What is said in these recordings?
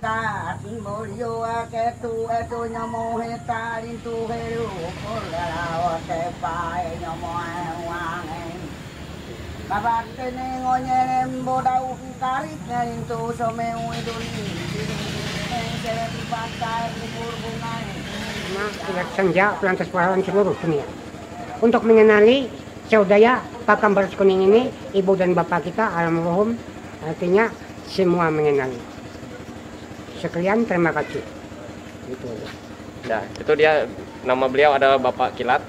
pangkat mulyo ketu etu nyomo hetarin tu heru pulalawa tepai nyomo wangen babat kene ngonyerem bodau karit ngain tu someu iduni seret pantai libur bungai Kilat Senja Pelantas Pahlawan seluruh dunia untuk mengenali saudara Pakam Baras Kuning ini, ibu dan bapak kita almarhum, artinya semua mengenali. Sekian, terima kasih. Itu. Nah, itu dia, nama beliau adalah Bapak Kilat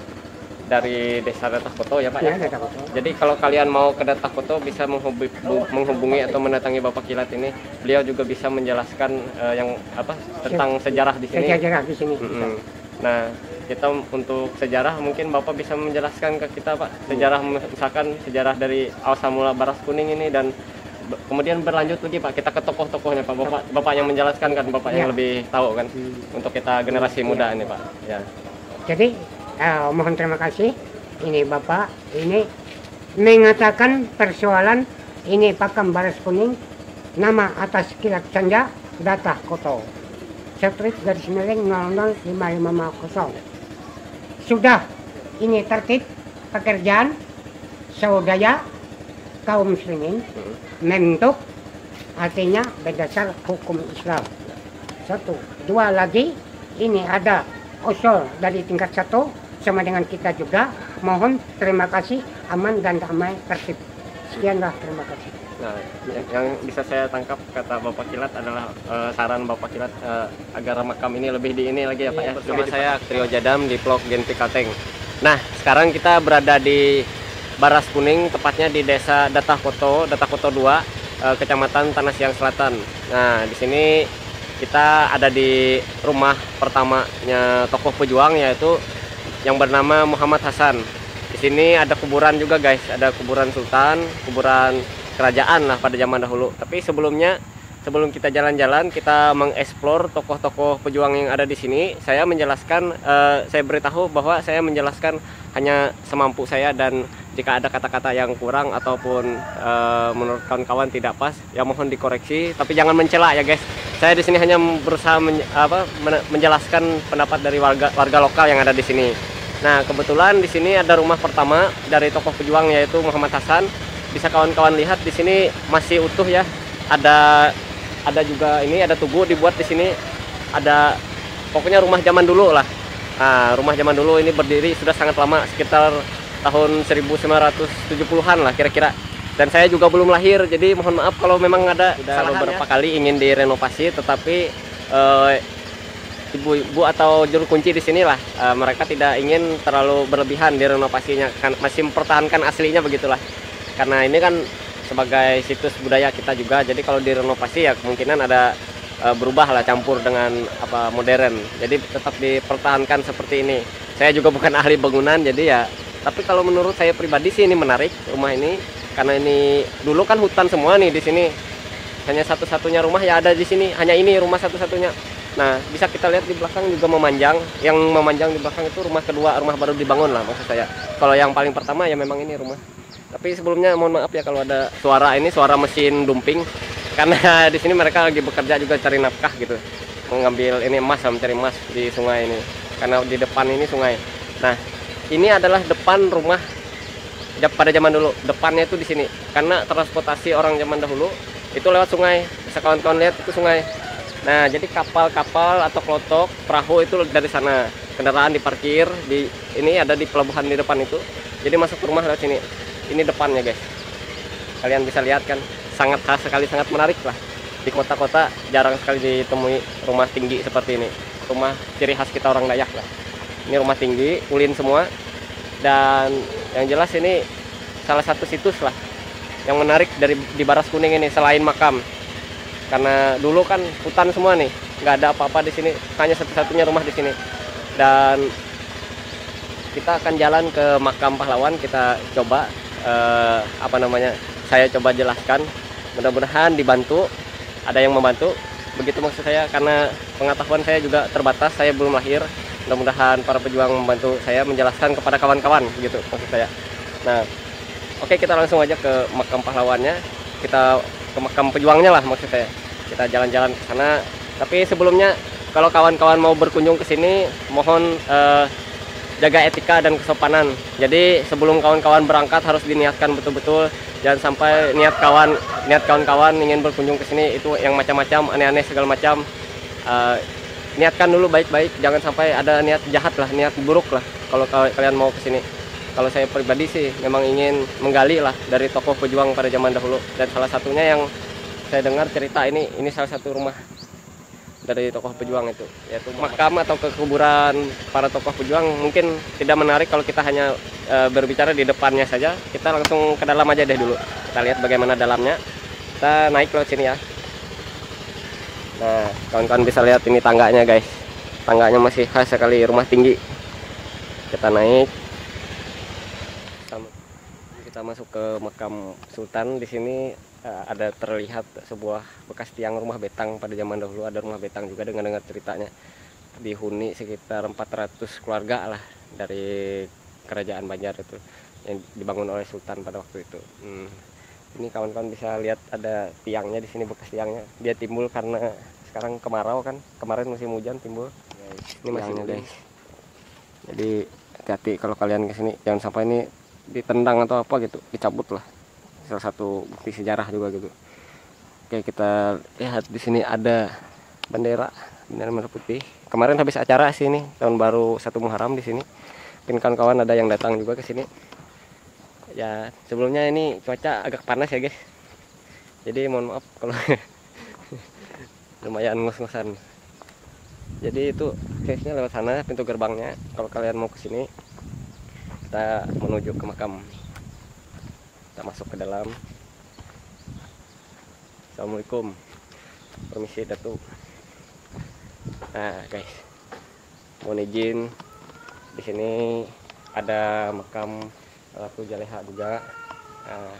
dari Desa Datakoto ya Pak ya? Datakoto. Jadi kalau kalian mau ke Datakoto bisa menghubungi atau mendatangi Bapak Kilat ini. Beliau juga bisa menjelaskan yang apa tentang sejarah di sini. Sejarah di sini. Nah, kita untuk sejarah mungkin Bapak bisa menjelaskan ke kita Pak sejarah, misalkan sejarah dari awal mula Baras Kuning ini, dan kemudian berlanjut lagi Pak kita ke tokoh-tokohnya Pak. Bapak yang menjelaskan kan, Bapak yang lebih tahu kan untuk kita generasi muda ini Pak ya. Jadi mohon terima kasih, ini Bapak ini mengatakan persoalan ini Pakam Baras Kuning, nama atas Kilat Senja Datakoto, Street garis miring 00550. Sudah ini tertib pekerjaan saudara kaum muslimin membentuk, artinya berdasar hukum Islam. Satu, dua lagi ini ada usul dari tingkat satu sama dengan kita juga. Mohon terima kasih, aman dan damai tertib. Sekianlah, terima kasih. Nah, yang bisa saya tangkap kata Bapak Kilat adalah saran Bapak Kilat agar makam ini lebih di ini lagi ya Pak ya. Bersama saya Trio Jadam di vlog Genpi Kalteng. Nah, sekarang kita berada di Baras Kuning, tepatnya di Desa Datakoto 2, Kecamatan Tanah Siang Selatan. Nah, di sini kita ada di rumah pertamanya tokoh pejuang, yaitu yang bernama Muhammad Hasan. Di sini ada kuburan juga guys, ada kuburan sultan, kuburan kerajaan lah pada zaman dahulu. Tapi sebelum kita jalan-jalan, kita mengeksplor tokoh-tokoh pejuang yang ada di sini. Saya menjelaskan, saya beritahu bahwa saya menjelaskan hanya semampu saya, dan jika ada kata-kata yang kurang ataupun menurut kawan-kawan tidak pas, ya mohon dikoreksi. Tapi jangan mencela ya guys. Saya di sini hanya berusaha menjelaskan pendapat dari warga lokal yang ada di sini. Nah, kebetulan di sini ada rumah pertama dari tokoh pejuang, yaitu Muhammad Hasan. Bisa kawan-kawan lihat di sini masih utuh ya. Ada juga ini, ada tugu dibuat di sini. Ada pokoknya rumah zaman dulu lah. Nah, rumah zaman dulu ini berdiri sudah sangat lama, sekitar tahun 1970-an lah kira-kira. Dan saya juga belum lahir, jadi mohon maaf kalau memang ada beberapa kali ingin direnovasi, tetapi ibu-ibu atau juru kunci di sinilah mereka tidak ingin terlalu berlebihan direnovasinya, kan masih mempertahankan aslinya begitulah. Karena ini kan sebagai situs budaya kita juga, jadi kalau direnovasi ya kemungkinan ada berubah lah, campur dengan modern. Jadi tetap dipertahankan seperti ini. Saya juga bukan ahli bangunan, jadi ya. Tapi kalau menurut saya pribadi sih ini menarik rumah ini, karena ini dulu kan hutan semua nih di sini. Hanya satu-satunya rumah ya ada di sini, hanya ini rumah satu-satunya. Nah, bisa kita lihat di belakang juga memanjang. Yang memanjang di belakang itu rumah kedua, rumah baru dibangun lah maksud saya. Kalau yang paling pertama ya memang ini rumah. Tapi sebelumnya mohon maaf ya kalau ada suara mesin dumping, karena di sini mereka lagi bekerja juga cari nafkah gitu, mengambil ini emas, mencari emas di sungai ini, karena di depan ini sungai. Nah, ini adalah depan rumah pada zaman dulu, depannya itu di sini, karena transportasi orang zaman dahulu itu lewat sungai. Bisa kawan-kawan lihat itu sungai. Nah, jadi kapal-kapal atau klotok, perahu itu dari sana, kendaraan diparkir di ini, ada di pelabuhan di depan itu. Jadi masuk ke rumah lewat sini. Ini depannya guys, kalian bisa lihat kan, sangat khas sekali, sangat menarik lah. Di kota-kota jarang sekali ditemui rumah tinggi seperti ini, rumah ciri khas kita orang Dayak lah. Ini rumah tinggi, ulin semua, dan yang jelas ini salah satu situs lah yang menarik di Baras Kuning ini selain makam. Karena dulu kan hutan semua nih, nggak ada apa-apa di sini, hanya satu-satunya rumah di sini. Dan kita akan jalan ke makam pahlawan, kita coba saya coba jelaskan, mudah-mudahan dibantu, ada yang membantu, begitu maksud saya, karena pengetahuan saya juga terbatas, saya belum lahir. Mudah-mudahan para pejuang membantu saya menjelaskan kepada kawan-kawan, gitu maksud saya. Nah, oke, kita langsung aja ke makam pahlawannya, kita ke makam pejuangnya lah maksud saya. Kita jalan-jalan ke sana, Tapi sebelumnya kalau kawan-kawan mau berkunjung ke sini, mohon jaga etika dan kesopanan. Jadi sebelum kawan-kawan berangkat harus diniatkan betul-betul. Jangan sampai niat kawan-kawan ingin berkunjung ke sini itu yang macam-macam, aneh-aneh segala macam. Niatkan dulu baik-baik, jangan sampai ada niat jahat lah, niat buruk lah kalau kalian mau ke sini. Kalau saya pribadi sih memang ingin menggali lah dari tokoh pejuang pada zaman dahulu, dan salah satunya yang saya dengar cerita ini salah satu rumah dari tokoh pejuang itu, yaitu makam atau kekuburan para tokoh pejuang. Mungkin tidak menarik kalau kita hanya berbicara di depannya saja. Kita langsung ke dalam aja deh dulu. Kita lihat bagaimana dalamnya. Kita naik lewat sini ya. Nah, kawan-kawan bisa lihat ini tangganya guys. Tangganya masih khas sekali, rumah tinggi. Kita naik. Kita masuk ke makam Sultan. Di sini ada terlihat sebuah bekas tiang rumah betang pada zaman dahulu. Ada rumah betang juga, dengar ceritanya. Dihuni sekitar 400 keluarga lah dari kerajaan Banjar itu yang dibangun oleh Sultan pada waktu itu. Ini kawan-kawan bisa lihat ada tiangnya di sini, bekas tiangnya. Dia timbul karena sekarang kemarau kan. Kemarin musim hujan timbul. Ini masih guys. Jadi hati-hati kalau kalian ke sini, jangan sampai ini ditendang atau apa gitu, dicabut lah. Salah satu bukti sejarah juga gitu. Oke, kita lihat di sini ada bendera merah putih. Kemarin habis acara sih ini, tahun baru 1 Muharram di sini. Mungkin kawan-kawan ada yang datang juga ke sini. Ya, sebelumnya ini cuaca agak panas ya guys. Jadi mohon maaf kalau lumayan ngos-ngosan. Jadi itu aksesnya lewat sana, pintu gerbangnya. Kalau kalian mau ke sini, kita menuju ke makam. Kita masuk ke dalam. Assalamualaikum. Permisi Datuk. Nah, guys. Mohon izin, di sini ada makam Ratu Jaleha juga. Nah,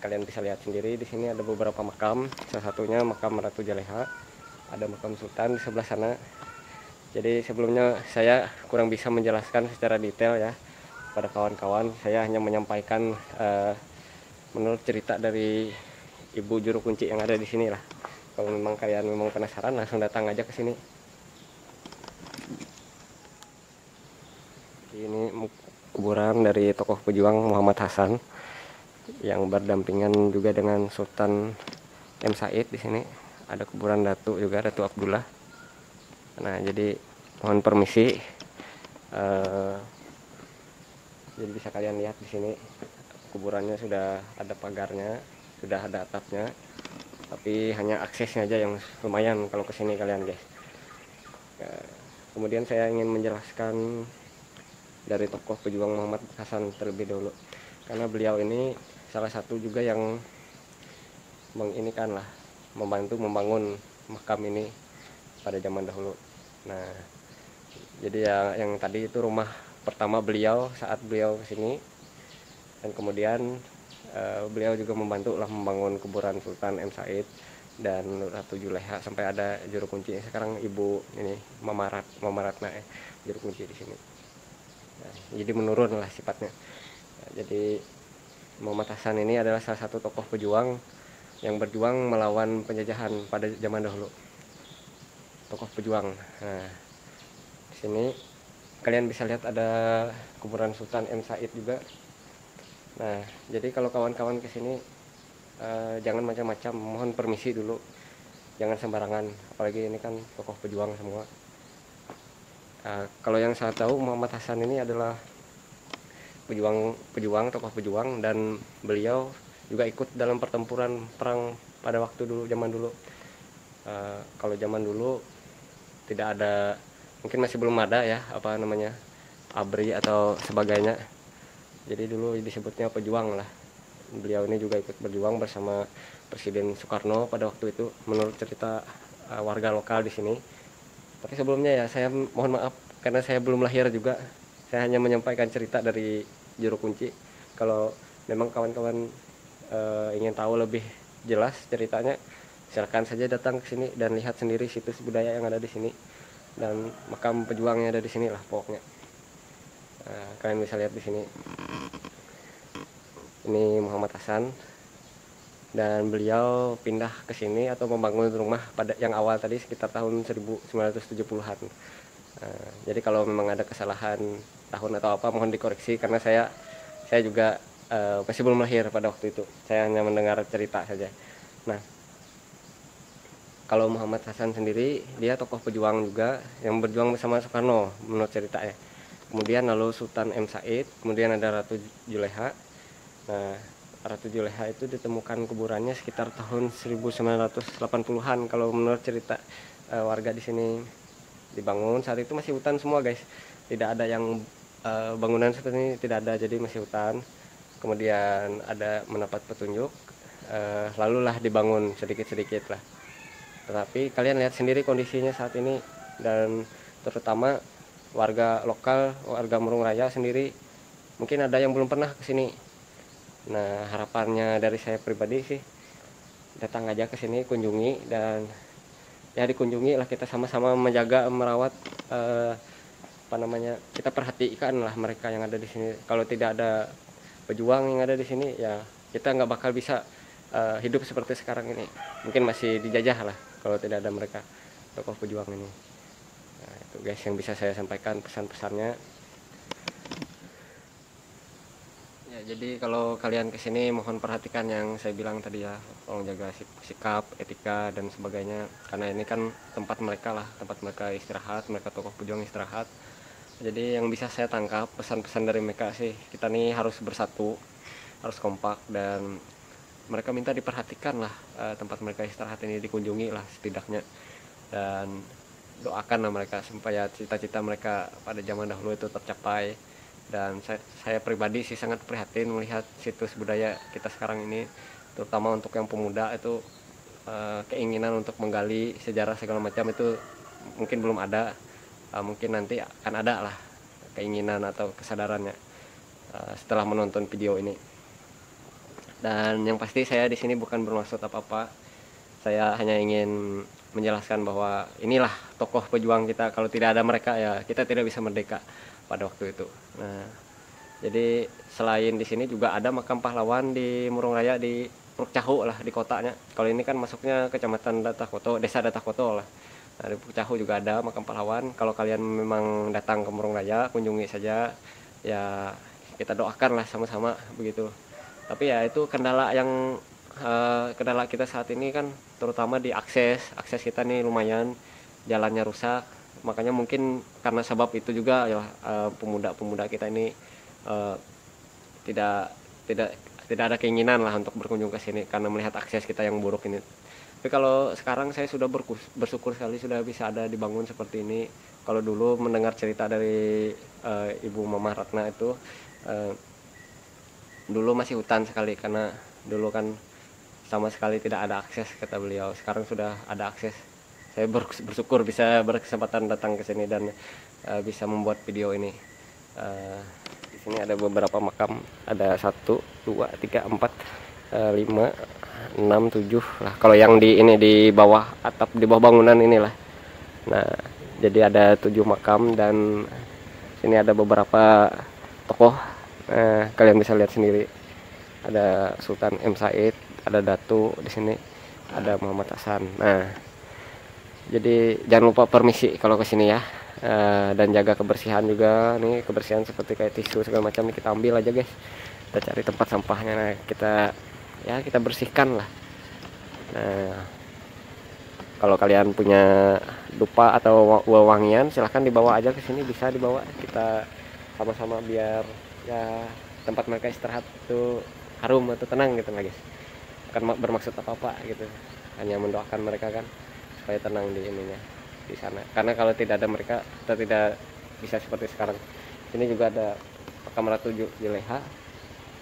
kalian bisa lihat sendiri di sini ada beberapa makam. Salah satunya makam Ratu Jaleha. Ada makam Sultan di sebelah sana. Jadi sebelumnya saya kurang bisa menjelaskan secara detail ya pada kawan-kawan. Saya hanya menyampaikan menurut cerita dari Ibu Juru Kunci yang ada di sini lah. Kalau memang kalian penasaran, langsung datang aja ke sini. Ini kuburan dari tokoh pejuang Muhammad Hasan yang berdampingan juga dengan Sultan M. Said. Di sini ada kuburan Datuk juga, Datuk Abdullah. Nah, jadi mohon permisi. Jadi bisa kalian lihat di sini kuburannya sudah ada pagarnya, sudah ada atapnya. Tapi hanya aksesnya aja yang lumayan kalau kesini kalian guys. Kemudian saya ingin menjelaskan dari tokoh pejuang Muhammad Hasan terlebih dahulu, karena beliau ini salah satu juga yang membantu membangun makam ini pada zaman dahulu. Nah, jadi yang tadi itu rumah pertama beliau saat beliau kesini, dan kemudian beliau juga membantu lah membangun kuburan Sultan M. Said dan Ratu Juleha sampai ada Juru Kunci. Sekarang Ibu ini Mamaratna Juru Kunci di sini. Nah, jadi menurun lah sifatnya. Nah, jadi Muhammad Hasan ini adalah salah satu tokoh pejuang yang berjuang melawan penjajahan pada zaman dahulu. Tokoh pejuang. Nah, di sini kalian bisa lihat ada kuburan Sultan M. Said juga. Nah, jadi kalau kawan-kawan ke sini jangan macam-macam, mohon permisi dulu. Jangan sembarangan, apalagi ini kan tokoh pejuang semua. Kalau yang saya tahu, Muhammad Hasan ini adalah tokoh pejuang, dan beliau juga ikut dalam pertempuran perang pada waktu zaman dulu. Kalau zaman dulu tidak ada, mungkin masih belum ada ya ABRI atau sebagainya. Jadi dulu disebutnya pejuang lah. Beliau ini juga ikut berjuang bersama Presiden Soekarno pada waktu itu, menurut cerita warga lokal di sini. Tapi sebelumnya ya saya mohon maaf karena saya belum lahir juga. Saya hanya menyampaikan cerita dari Juru Kunci. Kalau memang kawan-kawan ingin tahu lebih jelas ceritanya, silakan saja datang ke sini dan lihat sendiri situs budaya yang ada di sini dan makam pejuangnya ada di sini lah pokoknya. Kalian bisa lihat di sini. Ini Muhammad Hasan. dan beliau pindah ke sini atau membangun rumah pada yang awal tadi sekitar tahun 1970-an. Jadi kalau memang ada kesalahan tahun atau apa mohon dikoreksi karena saya juga masih belum lahir pada waktu itu. Saya hanya mendengar cerita saja. Nah, kalau Muhammad Hasan sendiri dia tokoh pejuang juga yang berjuang bersama Soekarno menurut ceritanya. Kemudian lalu Sultan M. Said, kemudian ada Ratu Juleha. Nah, Ratu Juleha itu ditemukan kuburannya sekitar tahun 1980-an kalau menurut cerita warga di sini. Dibangun saat itu masih hutan semua guys, tidak ada yang bangunan seperti ini, tidak ada, jadi masih hutan. Kemudian ada mendapat petunjuk, lalulah dibangun sedikit-sedikit lah. Tetapi kalian lihat sendiri kondisinya saat ini, dan terutama warga lokal, warga Murung Raya sendiri mungkin ada yang belum pernah ke sini. Nah, harapannya dari saya pribadi sih datang aja ke sini, kunjungi, dan ya dikunjungi lah, kita sama-sama menjaga, merawat, kita perhatikan lah mereka yang ada di sini. Kalau tidak ada pejuang yang ada di sini, ya kita nggak bakal bisa hidup seperti sekarang ini. Mungkin masih dijajah lah kalau tidak ada mereka, tokoh pejuang ini. Nah, itu guys yang bisa saya sampaikan pesan-pesannya. Ya, jadi kalau kalian kesini mohon perhatikan yang saya bilang tadi ya, tolong jaga sikap, etika dan sebagainya, karena ini kan tempat mereka lah, tempat mereka istirahat, mereka tokoh pejuang istirahat. Jadi yang bisa saya tangkap pesan-pesan dari mereka sih, kita nih harus bersatu, harus kompak, dan mereka minta diperhatikan lah, tempat mereka istirahat ini dikunjungi lah setidaknya, dan doakan lah mereka supaya cita-cita mereka pada zaman dahulu itu tercapai. Dan saya pribadi sih sangat prihatin melihat situs budaya kita sekarang ini, terutama untuk yang pemuda itu, keinginan untuk menggali sejarah segala macam itu mungkin belum ada, mungkin nanti akan ada lah keinginan atau kesadarannya setelah menonton video ini. Dan yang pasti saya di sini bukan bermaksud apa-apa, saya hanya ingin menjelaskan bahwa inilah tokoh pejuang kita, kalau tidak ada mereka ya kita tidak bisa merdeka pada waktu itu. Nah, jadi selain di sini juga ada makam pahlawan di Murung Raya, di Puruk Cahu lah, di kotanya. Kalau ini kan masuknya kecamatan Datakoto, desa Datakoto lah. Nah, di Puruk Cahu juga ada makam pahlawan. Kalau kalian memang datang ke Murung Raya, kunjungi saja. Ya kita doakan lah sama-sama begitu. Tapi ya itu kendala yang kendala kita saat ini kan, terutama di akses kita nih lumayan, jalannya rusak. Makanya mungkin karena sebab itu juga ya, pemuda-pemuda kita ini tidak ada keinginan lah untuk berkunjung ke sini karena melihat akses kita yang buruk ini. Tapi kalau sekarang saya sudah bersyukur sekali sudah bisa ada dibangun seperti ini. Kalau dulu mendengar cerita dari Ibu Mama Ratna itu, dulu masih hutan sekali karena dulu kan sama sekali tidak ada akses kata beliau. Sekarang sudah ada akses. Saya bersyukur bisa berkesempatan datang ke sini dan bisa membuat video ini. Di sini ada beberapa makam, ada 1, 2, 3, 4, 5, 6, 7 lah. Kalau yang di ini di bawah atap, di bawah bangunan inilah. Nah, jadi ada 7 makam dan sini ada beberapa tokoh. Kalian bisa lihat sendiri. Ada Sultan M. Said, ada Datu di sini, ada Muhammad Hasan. Nah, jadi jangan lupa permisi kalau ke sini ya, dan jaga kebersihan juga. Nih kebersihan seperti kayak tisu segala macam nih kita ambil aja guys, kita cari tempat sampahnya, nah kita bersihkan lah. Nah, kalau kalian punya dupa atau wewangian silahkan dibawa aja ke sini, bisa dibawa, kita sama-sama biar ya tempat mereka istirahat itu harum atau tenang gitu lah guys. Bukan bermaksud apa-apa gitu, hanya mendoakan mereka kan supaya tenang di ininya di sana, karena kalau tidak ada mereka kita tidak bisa seperti sekarang. Ini juga ada makam Ratu Juleha,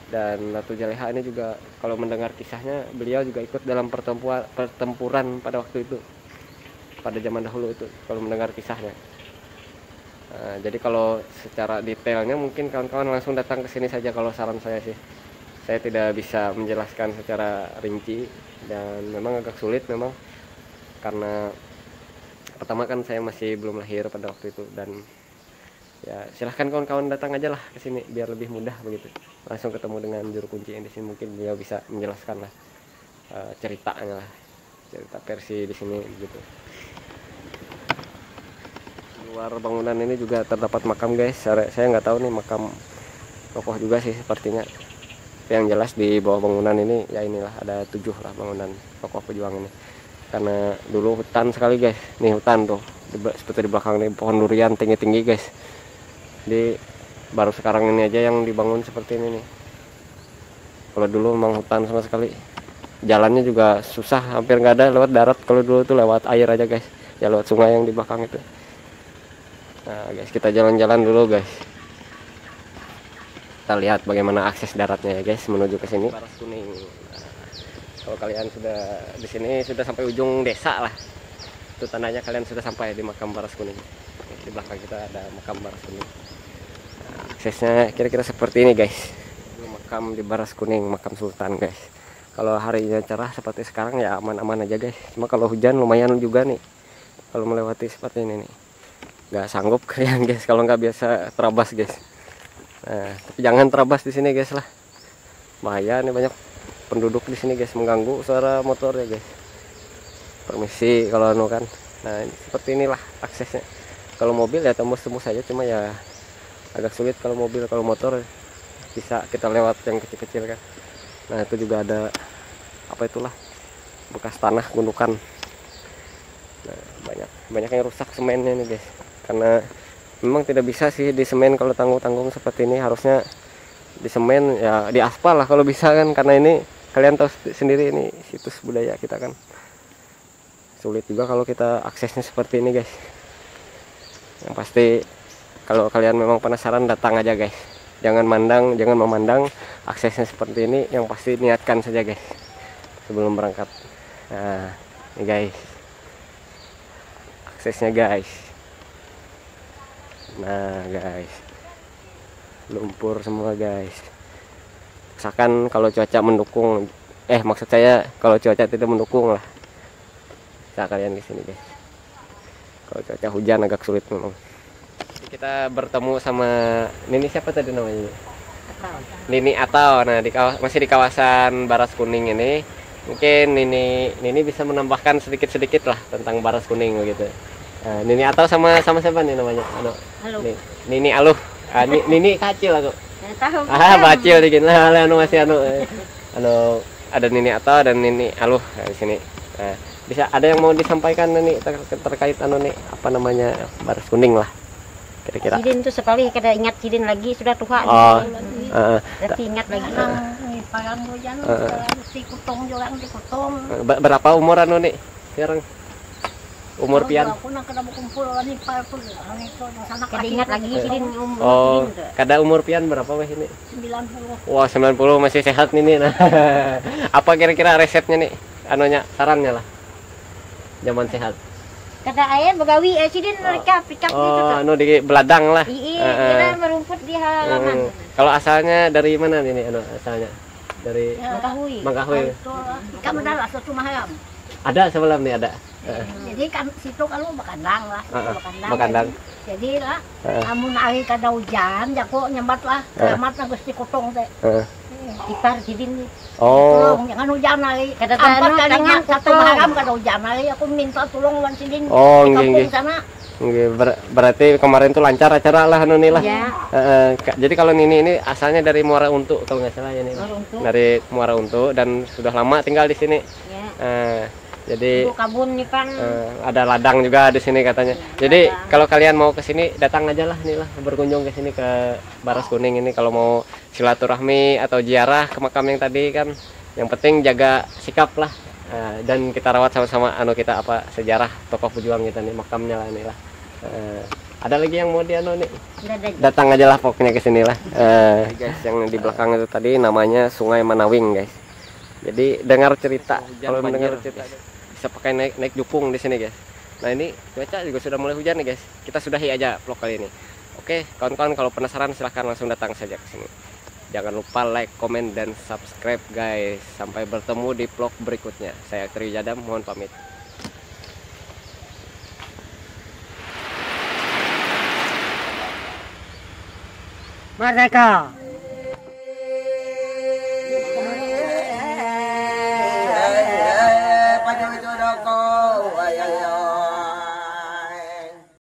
dan Ratu Juleha ini juga kalau mendengar kisahnya beliau juga ikut dalam pertempuran pada waktu itu, pada zaman dahulu itu kalau mendengar kisahnya. Jadi kalau secara detailnya mungkin kawan-kawan langsung datang ke sini saja kalau saran saya sih. Saya tidak bisa menjelaskan secara rinci dan memang agak sulit memang, karena pertama kan saya masih belum lahir pada waktu itu, dan ya silahkan kawan-kawan datang aja lah ke sini biar lebih mudah begitu, langsung ketemu dengan juru kunci yang di sini, mungkin dia bisa menjelaskan lah ceritanya lah, cerita versi di sini gitu. Luar bangunan ini juga terdapat makam guys. Saya nggak tahu nih makam tokoh juga sih sepertinya. Tapi yang jelas di bawah bangunan ini ya inilah ada 7 lah bangunan tokoh pejuang ini. Karena dulu hutan sekali guys. Nih hutan tuh seperti di belakang nih pohon durian tinggi-tinggi guys. Jadi baru sekarang ini aja yang dibangun seperti ini nih. Kalau dulu memang hutan sama sekali. Jalannya juga susah, hampir nggak ada, lewat darat. Kalau dulu tuh lewat air aja guys. Ya lewat sungai yang di belakang itu. Nah guys, kita jalan-jalan dulu guys. Kita lihat bagaimana akses daratnya ya guys menuju ke sini. Baras Kuning. Nah, kalau kalian sudah di sini sudah sampai ujung desa lah. Itu tandanya kalian sudah sampai di makam Baras Kuning. Di belakang kita ada makam Baras Kuning. Nah, aksesnya kira-kira seperti ini guys. Ini makam di Baras Kuning, makam Sultan guys. Kalau harinya cerah seperti sekarang ya aman-aman aja guys. Cuma kalau hujan lumayan juga nih. Kalau melewati seperti ini nih. Nggak sanggup kalian guys kalau nggak biasa terabas guys. Nah, tapi jangan terabas di sini guys lah. Bahaya nih, banyak penduduk di sini guys, mengganggu suara motor ya guys. Permisi kalau anu kan. Nah, ini, seperti inilah aksesnya. Kalau mobil ya tembus-tembus saja, cuma ya agak sulit kalau mobil. Kalau motor bisa kita lewat yang kecil-kecil kan. Nah, itu juga ada apa itulah bekas tanah gundukan. Nah, banyak yang rusak semennya nih guys. Karena memang tidak bisa sih di semen kalau tanggung-tanggung seperti ini, harusnya di semen ya di aspal lah kalau bisa kan, karena ini kalian tahu sendiri ini situs budaya kita kan. Sulit juga kalau kita aksesnya seperti ini guys. Yang pasti kalau kalian memang penasaran datang aja guys. Jangan memandang aksesnya seperti ini, yang pasti niatkan saja guys sebelum berangkat. Nah, ini guys. Aksesnya guys. Nah guys, lumpur semua guys. Misalkan kalau cuaca mendukung, maksud saya kalau cuaca tidak mendukung lah, bisa kalian di sini guys. Kalau cuaca hujan agak sulit memang. Kita bertemu sama Nini, siapa tadi namanya? Nini Atau. Nah masih di kawasan Baras Kuning ini. Mungkin Nini bisa menambahkan sedikit lah tentang Baras Kuning begitu. Nah, Nini Atau sama siapa nih namanya? Halo. Nini Aluh. Nini kecil aku. Tahu. Bacil dikit lah, masih ada Nini Atau dan Nini Aluh di sini. Nah, bisa ada yang mau disampaikan nih terkait nih apa namanya Baras Kuning lah. Kira-kira. Sidin tuh sekali kada ingat Sidin lagi, sudah tua. Oh. Tapi ingat lagi. Berapa umur nih sekarang? Umur pian? Kada ingat lagi Sidin umur. Oh, kada umur pian berapa weh ini? 90. Wah, 90 masih sehat nih. Nah. Apa kira-kira resepnya nih? Anunya, sarannya lah. Zaman sehat. Kada air begawi Sidin mereka pick up gitu kan. Di beladang lah. Iya, kita merumput di halaman. Kalau asalnya dari mana nih asalnya? Dari Mangkahui. Mangkahui. Kamu adalah satu maham. Ada sebelah nih ada. Jadi kan situ kalau bakandang lah, Bakandang. Jadi lah, amun ari kada hujan, jago nyambat lah, selamat na gusti kutong teh. Ipar Sidin. Oh. Tolong jangan hujan ari. Kada Empat tanu kali tangan satu maham kada hujan ari, aku minta tolong wan sidin. Oh, di nggih. kampung sana. Berarti kemarin tuh lancar acara lah nih lah. Ya. Jadi kalau Nini ini asalnya dari Muara Untu kalau nggak salah ya nih. Dari Muara Untu dan sudah lama tinggal di sini. Ya. Jadi Ibu kabun nih kan. ada ladang juga di sini katanya. Jadi kalau kalian mau ke sini datang aja lah nih lah, berkunjung ke sini ke Baras Kuning ini kalau mau silaturahmi atau ziarah ke makam yang tadi kan. Yang penting jaga sikap lah. Dan kita rawat sama-sama kita apa sejarah tokoh pejuang kita nih, makamnya lah nih lah. Ada lagi yang mau nih? Datang aja lah pokoknya ke sini lah. Guys, yang di belakang itu tadi namanya Sungai Manawing guys. Jadi dengar cerita, kalau mendengar cerita bisa pakai naik jukung di sini guys. Nah ini cuaca juga sudah mulai hujan nih guys. Kita sudahi aja vlog kali ini. Oke, kawan-kawan kalau penasaran silahkan langsung datang saja ke sini. Jangan lupa like, komen, dan subscribe guys. Sampai bertemu di vlog berikutnya. Saya Tri Jadam, mohon pamit. Merdeka!